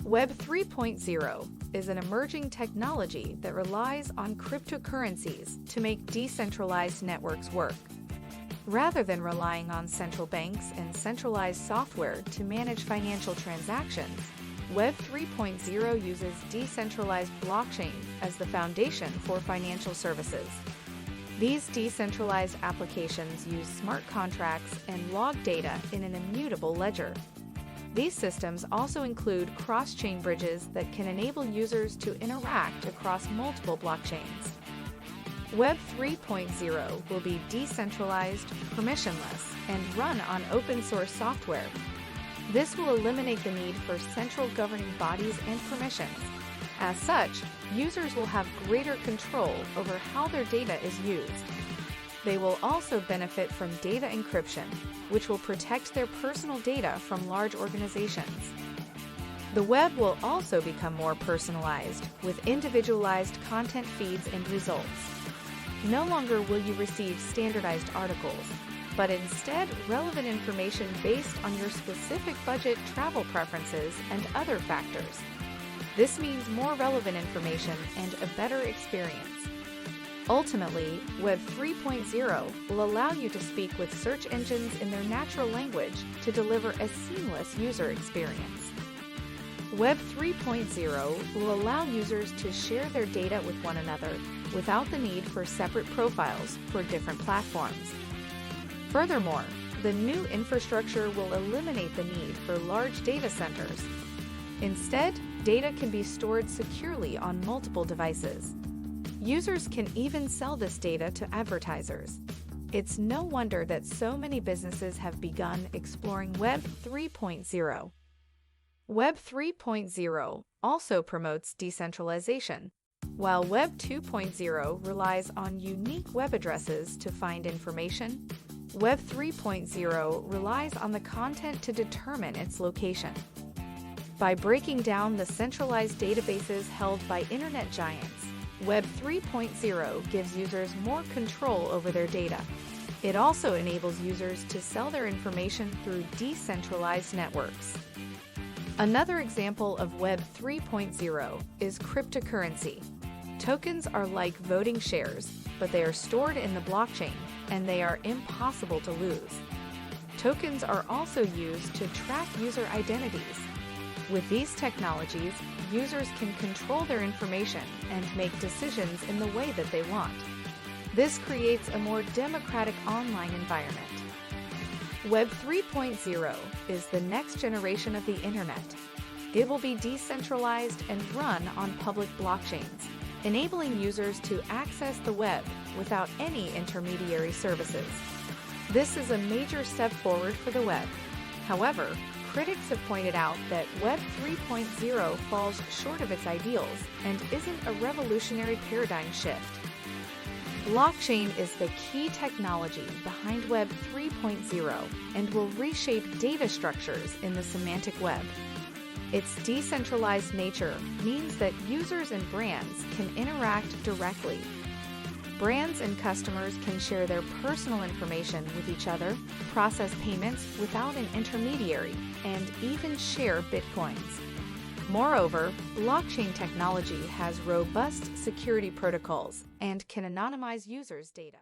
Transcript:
Web 3.0 is an emerging technology that relies on cryptocurrencies to make decentralized networks work. Rather than relying on central banks and centralized software to manage financial transactions, Web 3.0 uses decentralized blockchain as the foundation for financial services. These decentralized applications use smart contracts and log data in an immutable ledger. These systems also include cross-chain bridges that can enable users to interact across multiple blockchains. Web 3.0 will be decentralized, permissionless, and run on open-source software. This will eliminate the need for central governing bodies and permissions. As such, users will have greater control over how their data is used. They will also benefit from data encryption, which will protect their personal data from large organizations. The web will also become more personalized, with individualized content feeds and results. No longer will you receive standardized articles, but instead relevant information based on your specific budget, travel preferences, and other factors. This means more relevant information and a better experience. Ultimately, Web 3.0 will allow you to speak with search engines in their natural language to deliver a seamless user experience. Web 3.0 will allow users to share their data with one another without the need for separate profiles for different platforms. Furthermore, the new infrastructure will eliminate the need for large data centers. Instead, data can be stored securely on multiple devices. Users can even sell this data to advertisers. It's no wonder that so many businesses have begun exploring Web 3.0. Web 3.0 also promotes decentralization. While Web 2.0 relies on unique web addresses to find information, Web 3.0 relies on the content to determine its location. By breaking down the centralized databases held by internet giants, Web 3.0 gives users more control over their data. It also enables users to sell their information through decentralized networks. Another example of Web 3.0 is cryptocurrency. Tokens are like voting shares, but they are stored in the blockchain, and they are impossible to lose. Tokens are also used to track user identities. With these technologies, users can control their information and make decisions in the way that they want. This creates a more democratic online environment. Web 3.0 is the next generation of the internet. It will be decentralized and run on public blockchains, enabling users to access the web without any intermediary services. This is a major step forward for the web. However, critics have pointed out that Web 3.0 falls short of its ideals and isn't a revolutionary paradigm shift. Blockchain is the key technology behind Web 3.0 and will reshape data structures in the semantic web. Its decentralized nature means that users and brands can interact directly. Brands and customers can share their personal information with each other, process payments without an intermediary, and even share bitcoins. Moreover, blockchain technology has robust security protocols and can anonymize users' data.